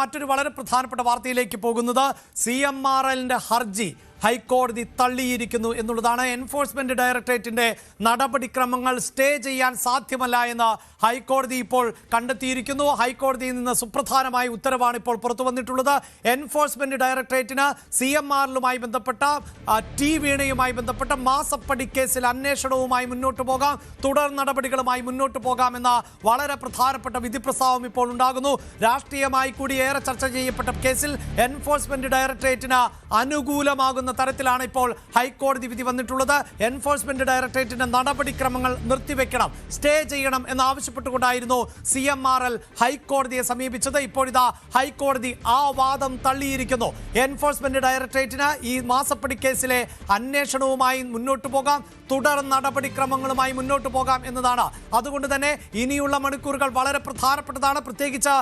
മറ്റൊരു വളരെ പ്രധാനപ്പെട്ട വാർത്തയിലേക്ക് പോകുന്നത് CMRLന്റെ ഹർജി ഹൈക്കോടതി തള്ളിയിരിക്കുന്നു എന്നുള്ളതാണ്. എൻഫോഴ്സ്മെന്റ് ഡയറക്ടറേറ്റിന്റെ നടപടിക്രമങ്ങൾ സ്റ്റേ ചെയ്യാൻ സാധ്യമല്ല എന്ന് ഹൈക്കോടതി ഇപ്പോൾ കണ്ടെത്തിയിരിക്കുന്നു. ഹൈക്കോടതിയിൽ നിന്ന് സുപ്രധാനമായ ഉത്തരവാണ് ഇപ്പോൾ പുറത്തു വന്നിട്ടുള്ളത്. എൻഫോഴ്സ്മെന്റ് ഡയറക്ടറേറ്റിന് CMRLുമായി ബന്ധപ്പെട്ട ടി വീണയുമായി ബന്ധപ്പെട്ട മാസപ്പടി കേസിൽ അന്വേഷണവുമായി മുന്നോട്ട് പോകാം, തുടർ നടപടികളുമായി മുന്നോട്ട് പോകാമെന്ന വളരെ പ്രധാനപ്പെട്ട വിധിപ്രസ്താവം ഇപ്പോൾ ഉണ്ടാകുന്നു. രാഷ്ട്രീയമായി കൂടി ഏറെ ചർച്ച ചെയ്യപ്പെട്ട കേസിൽ എൻഫോഴ്സ്മെന്റ് ഡയറക്ടറേറ്റിന് അനുകൂലമാകുന്ന തരത്തിലാണ് ഇപ്പോൾ ഹൈക്കോടതി വിധി വന്നിട്ടുള്ളത്. എൻഫോഴ്സ്മെന്റ് ഡയറക്ടറേറ്റിന്റെ നടപടിക്രമങ്ങൾ നിർത്തിവെക്കണം, സ്റ്റേ ചെയ്യണം എന്നാവശ്യപ്പെട്ടുകൊണ്ടായിരുന്നു CMRL ഹൈക്കോടതിയെ സമീപിച്ചത്. ഇപ്പോഴിതാ ഹൈക്കോടതി ആ വാദം തള്ളിയിരിക്കുന്നു. എൻഫോഴ്സ്മെന്റ് ഡയറക്ടറേറ്റിന് ഈ മാസപ്പടി കേസിലെ അന്വേഷണവുമായി മുന്നോട്ട് പോകാം, തുടർ നടപടിക്രമങ്ങളുമായി മുന്നോട്ട് പോകാം എന്നതാണ്. അതുകൊണ്ട് തന്നെ ഇനിയുള്ള മണിക്കൂറുകൾ വളരെ പ്രധാനപ്പെട്ടതാണ്. പ്രത്യേകിച്ച്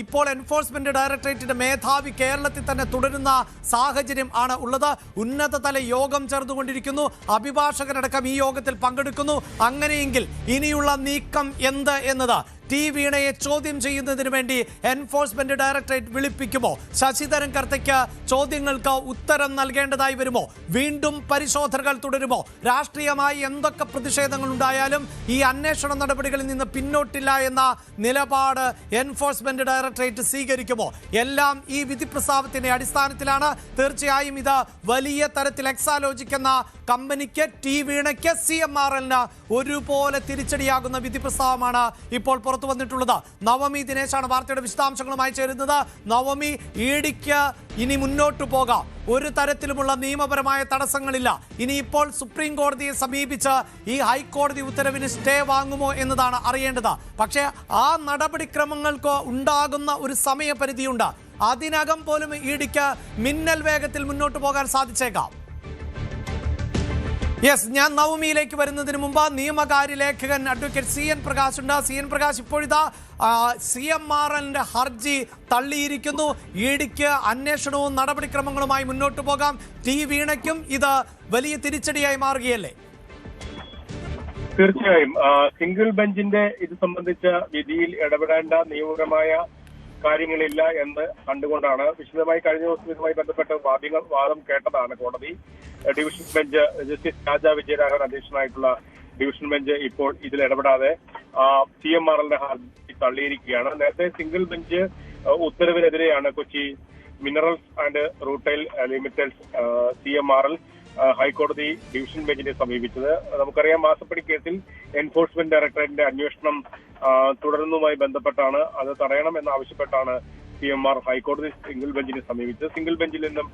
ഇപ്പോൾ എൻഫോഴ്സ്മെന്റ് ഡയറക്ടറേറ്റിന്റെ മേധാവി കേരളത്തിൽ തന്നെ തുടരുന്ന സാഹചര്യം ആണ് ഉള്ളത്. ഉന്നതതല യോഗം ചേർന്നുകൊണ്ടിരിക്കുന്നു, അഭിഭാഷകരടക്കം ഈ യോഗത്തിൽ പങ്കെടുക്കുന്നു. അങ്ങനെയെങ്കിൽ ഇനിയുള്ള നീക്കം എന്ത് എന്നത് ടി വീണയെ ചോദ്യം ചെയ്യുന്നതിന് വേണ്ടി എൻഫോഴ്സ്മെന്റ് ഡയറക്ടറേറ്റ് വിളിപ്പിക്കുമോ? ശശിധരൻ കർത്തയ്ക്ക് ചോദ്യങ്ങൾക്ക് ഉത്തരം നൽകേണ്ടതായി വരുമോ? വീണ്ടും പരിശോധനകൾ തുടരുമോ? രാഷ്ട്രീയമായി എന്തൊക്കെ പ്രതിഷേധങ്ങൾ ഉണ്ടായാലും ഈ അന്വേഷണ നടപടികളിൽ നിന്ന് പിന്നോട്ടില്ല എന്ന നിലപാട് എൻഫോഴ്സ്മെന്റ് ഡയറക്ടറേറ്റ് സ്വീകരിക്കുമോ? എല്ലാം ഈ വിധി പ്രസ്താവത്തിന്റെ അടിസ്ഥാനത്തിലാണ്. തീർച്ചയായും ഇത് വലിയ തരത്തിൽ എക്സാലോജിക് എന്ന കമ്പനിക്ക്, ടി വീണയ്ക്ക്, CMRLന് ഒരുപോലെ തിരിച്ചടിയാകുന്ന വിധി പ്രസ്താവമാണ് ഇപ്പോൾ പുറത്തു വന്നിട്ടുള്ളത്. നവമി ദിനേശാണ് വാർത്തയുടെ വിശദാംശങ്ങളുമായി ചേരുന്നത്. നവമി, ഇഡിക്ക് ഇനി മുന്നോട്ട് പോകാം, ഒരു തരത്തിലുമുള്ള നിയമപരമായ തടസ്സങ്ങളില്ല. ഇനിയിപ്പോൾ സുപ്രീം കോടതിയെ സമീപിച്ച് ഈ ഹൈക്കോടതി ഉത്തരവിന് സ്റ്റേ വാങ്ങുമോ എന്നതാണ് അറിയേണ്ടത്. പക്ഷേ ആ നടപടിക്രമങ്ങൾക്ക് ഉണ്ടാകുന്ന ഒരു സമയപരിധിയുണ്ട്. അതിനകം പോലും ഇഡിക്ക് മിന്നൽ വേഗത്തിൽ മുന്നോട്ട് പോകാൻ സാധിച്ചേക്കാം. യെസ്, ഞാൻ നവമിയിലേക്ക് വരുന്നതിന് മുമ്പ് നിയമകാര്യ ലേഖകൻ അഡ്വക്കേറ്റ് CN പ്രകാശ് ഉണ്ട്. CN പ്രകാശ്, ഇപ്പോഴിതാ CMRLന്റെ ഹർജി തള്ളിയിരിക്കുന്നു. ഇഡിക്ക് അന്വേഷണവും നടപടിക്രമങ്ങളുമായി മുന്നോട്ട് പോകാം. ടി വീണയ്ക്കും ഇത് വലിയ തിരിച്ചടിയായി മാറുകയല്ലേ? തീർച്ചയായും സിംഗിൾ ബെഞ്ചിന്റെ ഇത് സംബന്ധിച്ച വിധിയിൽ ഇടപെടേണ്ട നിയമപരമായ കാര്യങ്ങളില്ല എന്ന് കണ്ടുകൊണ്ടാണ് വിശദമായി കഴിഞ്ഞ ദിവസം ഇതുമായി ബന്ധപ്പെട്ട വാദം കേട്ടതാണ് കോടതി. Division bench justice Raja Vijayaraghavan അധ്യക്ഷനായിട്ടുള്ള ഡിവിഷൻ ബെഞ്ച് ഇപ്പോൾ ഇതിൽ ഇടപെടാതെ CMRLന്റെ ഹർജി തള്ളിയിരിക്കുകയാണ്. നേരത്തെ സിംഗിൾ ബെഞ്ച് ഉത്തരവിനെതിരെയാണ് Kochi minerals and rutile limited CMRL ഹൈക്കോടതി ഡിവിഷൻ ബെഞ്ചിനെ സമീപിച്ചത്. നമുക്കറിയാം, മാസപ്പടി കേസിൽ എൻഫോഴ്സ്മെന്റ് ഡയറക്ടറേറ്റിന്റെ അന്വേഷണം തുടരുന്നതുമായി ബന്ധപ്പെട്ടാണ്. അത് തടയണമെന്നാവശ്യപ്പെട്ടാണ് CMR ഹൈക്കോടതി സിംഗിൾ ബെഞ്ചിനെ സമീപിച്ചത്. സിംഗിൾ ബെഞ്ചിൽ നിന്നും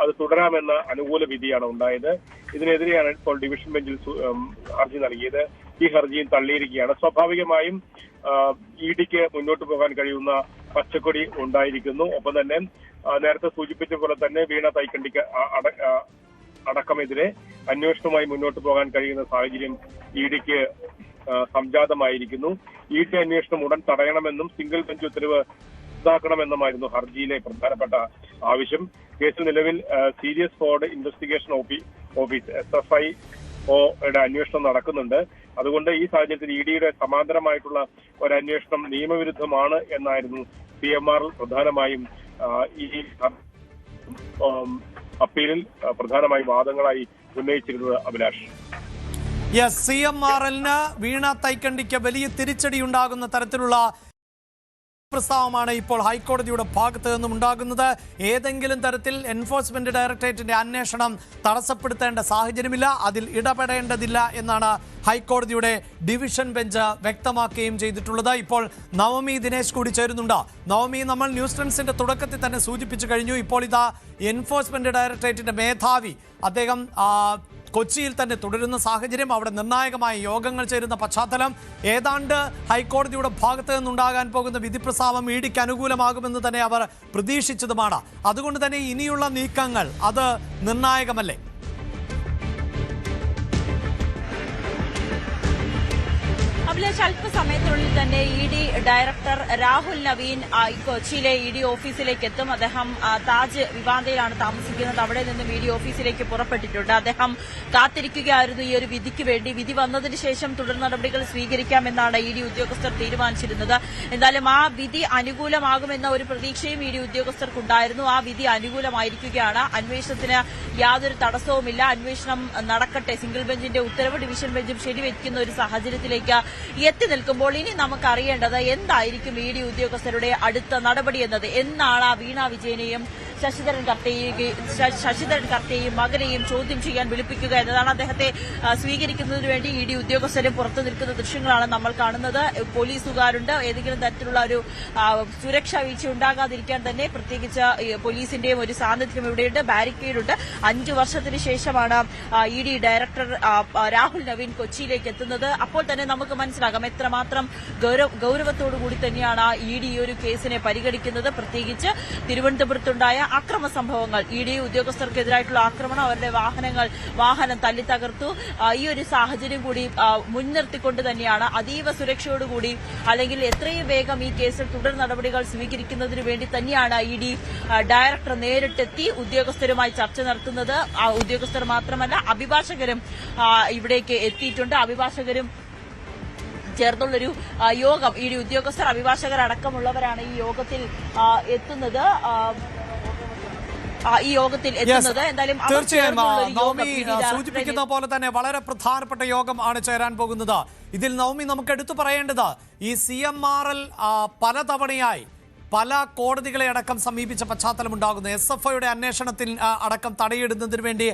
അത് തുടരാമെന്ന അനുകൂല വിധിയാണ് ഉണ്ടായത്. ഇതിനെതിരെയാണ് ഇപ്പോൾ ഡിവിഷൻ ബെഞ്ചിൽ ഹർജി നൽകിയത്. ഈ ഹർജിയും തള്ളിയിരിക്കുകയാണ്. സ്വാഭാവികമായും ഇഡിക്ക് മുന്നോട്ട് പോകാൻ കഴിയുന്ന പച്ചക്കൊടി ഉണ്ടായിരിക്കുന്നു. ഒപ്പം തന്നെ നേരത്തെ സൂചിപ്പിച്ച പോലെ തന്നെ വീണ തൈക്കണ്ടിക്ക് അടക്കമെതിരെ അന്വേഷണവുമായി മുന്നോട്ട് പോകാൻ കഴിയുന്ന സാഹചര്യം ഇഡിക്ക് സംജാതമായിരിക്കുന്നു. ഇഡി അന്വേഷണം ഉടൻ തടയണമെന്നും സിംഗിൾ ബെഞ്ച് ഉത്തരവ് റദ്ദാക്കണമെന്നുമായിരുന്നു ഹർജിയിലെ പ്രധാനപ്പെട്ട ആവശ്യം. കേസിൽ നിലവിൽ സീരിയസ് ഫ്രോഡ് ഇൻവെസ്റ്റിഗേഷൻ ഓഫീസ് SFIOയുടെ അന്വേഷണം നടക്കുന്നുണ്ട്. അതുകൊണ്ട് ഈ സാഹചര്യത്തിൽ ഇഡിയുടെ സമാന്തരമായിട്ടുള്ള ഒരു അന്വേഷണം നിയമവിരുദ്ധമാണ് എന്നായിരുന്നു CMRL പ്രധാനമായും ഈ അപ്പീലിൽ പ്രധാനമായി വാദങ്ങളായി ഉന്നയിച്ചിരുന്നത്. അഭിലാഷ്, യെസ്, CMRLന് വീണ തൈക്കണ്ടിക്ക് വലിയ തിരിച്ചടി ഉണ്ടാകുന്ന തരത്തിലുള്ള പ്രസ്താവമാണ് ഇപ്പോൾ ഹൈക്കോടതിയുടെ ഭാഗത്ത് നിന്നും ഉണ്ടാകുന്നത്. ഏതെങ്കിലും തരത്തിൽ എൻഫോഴ്സ്മെന്റ് ഡയറക്ടറേറ്റിന്റെ അന്വേഷണം തടസ്സപ്പെടുത്തേണ്ട സാഹചര്യമില്ല, അതിൽ ഇടപെടേണ്ടതില്ല എന്നാണ് ഹൈക്കോടതിയുടെ ഡിവിഷൻ ബെഞ്ച് വ്യക്തമാക്കുകയും ചെയ്തിട്ടുള്ളത്. ഇപ്പോൾ നവമി ദിനേശ് കൂടി ചേരുന്നുണ്ട്. നവമി, നമ്മൾ ന്യൂസ് ട്രെൻഡ്സിന്റെ തുടക്കത്തിൽ തന്നെ സൂചിപ്പിച്ചു കഴിഞ്ഞു. ഇപ്പോൾ ഇതാ എൻഫോഴ്സ്മെന്റ് ഡയറക്ടറേറ്റിന്റെ മേധാവി അദ്ദേഹം കൊച്ചിയിൽ തന്നെ തുടരുന്ന സാഹചര്യം, അവിടെ നിർണായകമായ യോഗങ്ങൾ ചേരുന്ന പശ്ചാത്തലം, ഏതാണ്ട് ഹൈക്കോടതിയുടെ ഭാഗത്ത് നിന്നുണ്ടാകാൻ പോകുന്ന വിധിപ്രസ്താവം ഇഡിക്ക് അനുകൂലമാകുമെന്ന് തന്നെ അവർ പ്രതീക്ഷിച്ചതുമാണ്. അതുകൊണ്ട് തന്നെ ഇനിയുള്ള നീക്കങ്ങൾ അത് നിർണായകമല്ലേ? അഭിലാഷ്, അല്പസമയത്തിനുള്ളിൽ തന്നെ ഇ.ഡി. ഡയറക്ടർ രാഹുൽ നവീൻ കൊച്ചിയിലെ ഇ.ഡി. ഓഫീസിലേക്ക് എത്തും. അദ്ദേഹം താജ് വിവാന്തയിലാണ് താമസിക്കുന്നത്. അവിടെ നിന്നും ഇ.ഡി. ഓഫീസിലേക്ക് പുറപ്പെട്ടിട്ടുണ്ട്. അദ്ദേഹം കാത്തിരിക്കുകയായിരുന്നു ഈ ഒരു വിധിക്ക് വേണ്ടി. വിധി വന്നതിന് ശേഷം തുടർ നടപടികൾ സ്വീകരിക്കാമെന്നാണ് ഇ.ഡി. ഉദ്യോഗസ്ഥർ തീരുമാനിച്ചിരുന്നത്. എന്തായാലും ആ വിധി അനുകൂലമാകുമെന്ന ഒരു പ്രതീക്ഷയും ഇ.ഡി. ഉദ്യോഗസ്ഥർക്കുണ്ടായിരുന്നു. ആ വിധി അനുകൂലമായിരിക്കുകയാണ്. അന്വേഷണത്തിന് യാതൊരു തടസ്സവുമില്ല. അന്വേഷണം നടക്കട്ടെ. സിംഗിൾ ബെഞ്ചിന്റെ ഉത്തരവ് ഡിവിഷൻ ബെഞ്ചും ശരിവെക്കുന്ന ഒരു സാഹചര്യത്തിലേക്ക് എത്തി നിൽക്കുമ്പോൾ ഇനി നമുക്കറിയേണ്ടത് എന്തായിരിക്കും ഇ.ഡി. ഉദ്യോഗസ്ഥരുടെ അടുത്ത നടപടി എന്നത്. എന്നാണ് വീണ വിജയനെയും ശശിധരൻ കർത്തയെയും മകനെയും ചോദ്യം ചെയ്യാൻ വിളിപ്പിക്കുക എന്നതാണ്. അദ്ദേഹത്തെ സ്വീകരിക്കുന്നതിന് വേണ്ടി ഇ.ഡി. ഉദ്യോഗസ്ഥരും പുറത്തു നിൽക്കുന്ന ദൃശ്യങ്ങളാണ് നമ്മൾ കാണുന്നത്. പോലീസുകാരുണ്ട്. ഏതെങ്കിലും തരത്തിലുള്ള ഒരു സുരക്ഷാ വീഴ്ച ഉണ്ടാകാതിരിക്കാൻ തന്നെ പ്രത്യേകിച്ച് പോലീസിന്റെയും ഒരു സാന്നിധ്യം ഇവിടെയുണ്ട്. ബാരിക്കേഡുണ്ട്. 5 വർഷത്തിന് ശേഷമാണ് ഇ.ഡി. ഡയറക്ടർ രാഹുൽ നവീൻ കൊച്ചിയിലേക്ക് എത്തുന്നത്. അപ്പോൾ തന്നെ നമുക്ക് മനസ്സിലാകാം എത്രമാത്രം ഗൌരവത്തോടുകൂടി തന്നെയാണ് ഇ.ഡി. ഈ ഒരു കേസിനെ പരിഗണിക്കുന്നത്. പ്രത്യേകിച്ച് തിരുവനന്തപുരത്തുണ്ടായ അക്രമ സംഭവങ്ങൾ, ഇ.ഡി. ഉദ്യോഗസ്ഥർക്കെതിരായിട്ടുള്ള ആക്രമണം, അവരുടെ വാഹനം തല്ലിത്തകർത്തു. ഈ ഒരു സാഹചര്യം കൂടി മുൻനിർത്തിക്കൊണ്ട് തന്നെയാണ് അതീവ സുരക്ഷയോടുകൂടി അല്ലെങ്കിൽ എത്രയും വേഗം ഈ കേസിൽ തുടർ നടപടികൾ സ്വീകരിക്കുന്നതിന് വേണ്ടി തന്നെയാണ് ഇ.ഡി. ഡയറക്ടർ നേരിട്ടെത്തി ഉദ്യോഗസ്ഥരുമായി ചർച്ച നടത്തുന്നത്. ഉദ്യോഗസ്ഥർ മാത്രമല്ല അഭിഭാഷകരും ഇവിടേക്ക് എത്തിയിട്ടുണ്ട്. അഭിഭാഷകരും ചേർന്നുള്ളൊരു യോഗം, ഇ.ഡി. ഉദ്യോഗസ്ഥർ അഭിഭാഷകർ അടക്കമുള്ളവരാണ് ഈ യോഗത്തിൽ എത്തുന്നത്. എന്തായാലും തീർച്ചയായും നവമി സൂചിപ്പിക്കുന്ന പോലെ തന്നെ വളരെ പ്രധാനപ്പെട്ട യോഗം ആണ് ചേരാൻ പോകുന്നത്. ഇതിൽ നവമി നമുക്ക് എടുത്തു പറയേണ്ടത് ഈ CMRL പലതവണയായി പല കോടതികളെ അടക്കം സമീപിച്ച പശ്ചാത്തലമുണ്ടാകുന്നു. SFIയുടെ അന്വേഷണത്തിൽ അടക്കം തടയിടുന്നതിന് വേണ്ടി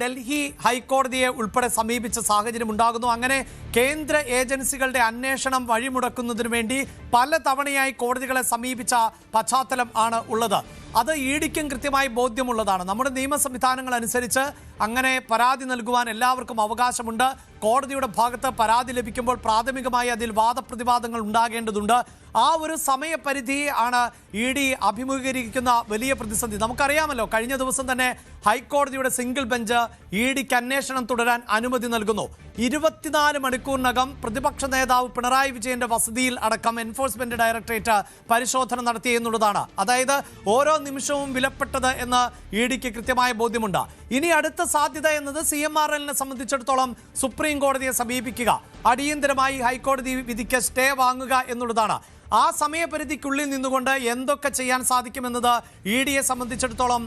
ഡൽഹി ഹൈക്കോടതിയെ ഉൾപ്പെടെ സമീപിച്ച സാഹചര്യം ഉണ്ടാകുന്നു. അങ്ങനെ കേന്ദ്ര ഏജൻസികളുടെ അന്വേഷണം വഴിമുടക്കുന്നതിന് വേണ്ടി പല തവണയായി കോടതികളെ സമീപിച്ച പശ്ചാത്തലം ആണ് ഉള്ളത്. അത് ഇ.ഡിക്കും കൃത്യമായി ബോധ്യമുള്ളതാണ്. നമ്മുടെ നിയമ സംവിധാനങ്ങൾ അനുസരിച്ച് അങ്ങനെ പരാതി നൽകുവാൻ എല്ലാവർക്കും അവകാശമുണ്ട്. കോടതിയുടെ ഭാഗത്ത് പരാതി ലഭിക്കുമ്പോൾ പ്രാഥമികമായി അതിൽ വാദപ്രതിവാദങ്ങൾ ഉണ്ടാകേണ്ടതുണ്ട്. ആ ഒരു സമയപരിധി ആണ് ഇ.ഡി. അഭിമുഖീകരിക്കുന്ന വലിയ പ്രതിസന്ധി. നമുക്കറിയാമല്ലോ, കഴിഞ്ഞ ദിവസം തന്നെ ഹൈക്കോടതിയുടെ സിംഗിൾ ബെഞ്ച് ഇ.ഡിക്ക് അന്വേഷണം തുടരാൻ അനുമതി നൽകുന്നു. 24 മണിക്കൂറിനകം പ്രതിപക്ഷ നേതാവ് പിണറായി വിജയന്റെ വസതിയിൽ അടക്കം എൻഫോഴ്സ്മെന്റ് ഡയറക്ടറേറ്റ് പരിശോധന നടത്തി എന്നുള്ളതാണ്. അതായത് ഓരോ നിമിഷവും വിലപ്പെട്ടത് എന്ന് ഇ.ഡിക്ക് കൃത്യമായ ബോധ്യമുണ്ട്. ഇനി അടുത്ത സാധ്യത എന്നത് CMRLനെ സംബന്ധിച്ചിടത്തോളം സുപ്രീം കോടതിയെ സമീപിക്കുക, അടിയന്തരമായി ഹൈക്കോടതി വിധിക്ക് സ്റ്റേ വാങ്ങുക എന്നുള്ളതാണ്. ആ സമയപരിധിക്കുള്ളിൽ നിന്നുകൊണ്ട് എന്തൊക്കെ ചെയ്യാൻ സാധിക്കുമെന്നത് ഇ.ഡിയെ സംബന്ധിച്ചിടത്തോളം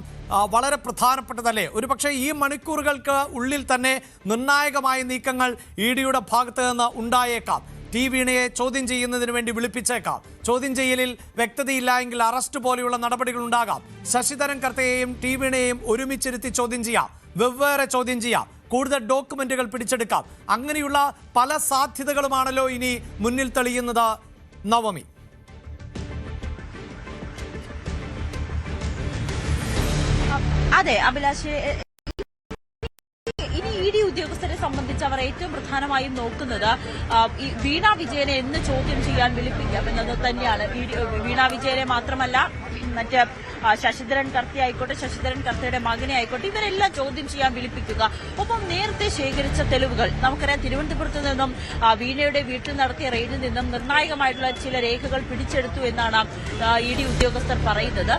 വളരെ പ്രധാനപ്പെട്ടതല്ലേ. ഒരുപക്ഷെ ഈ മണിക്കൂറുകൾക്ക് ഉള്ളിൽ തന്നെ നിർണായകമായ നീക്കങ്ങൾ ഇ.ഡിയുടെ ഭാഗത്ത് നിന്ന് ഉണ്ടായേക്കാം. ടി വീണയെ ചോദ്യം ചെയ്യുന്നതിന് വേണ്ടി വിളിപ്പിച്ചേക്കാം. ചോദ്യം ചെയ്യലിൽ വ്യക്തതയില്ല എങ്കിൽ അറസ്റ്റ് പോലെയുള്ള നടപടികൾ ഉണ്ടാകാം. ശശിധരൻ കർത്തയെയും ടി വീണയെയും ഒരുമിച്ചിരുത്തി ചോദ്യം ചെയ്യാം, വെവ്വേറെ ചോദ്യം ചെയ്യാം, കൂടുതൽ ഡോക്യുമെന്റുകൾ പിടിച്ചെടുക്കാം. അങ്ങനെയുള്ള പല സാധ്യതകളുമാണല്ലോ ഇനി മുന്നിൽ തെളിയുന്നത്. നവമി, അതെ അഭിലാഷ്, ഇനി ഇ.ഡി. ഉദ്യോഗസ്ഥരെ സംബന്ധിച്ച് അവർ ഏറ്റവും പ്രധാനമായും നോക്കുന്നത് വീണ വിജയനെ എന്ന് ചോദ്യം ചെയ്യാൻ വിളിപ്പിക്കാം എന്നത് തന്നെയാണ്. വീണ വിജയനെ മാത്രമല്ല മറ്റ് ശശിധരൻ കർത്തി ആയിക്കോട്ടെ, ശശിധരൻ കർത്തിയുടെ മകനെ ആയിക്കോട്ടെ, ഇവരെല്ലാം ചോദ്യം ചെയ്യാൻ വിളിപ്പിക്കുക. ഒപ്പം നേരത്തെ ശേഖരിച്ച തെളിവുകൾ നമുക്കറിയാം. തിരുവനന്തപുരത്ത് നിന്നും വീണയുടെ വീട്ടിൽ നടത്തിയ റെയ്ഡിൽ നിന്നും നിർണായകമായിട്ടുള്ള ചില രേഖകൾ പിടിച്ചെടുത്തു എന്നാണ് ഇ.ഡി. ഉദ്യോഗസ്ഥർ പറയുന്നത്.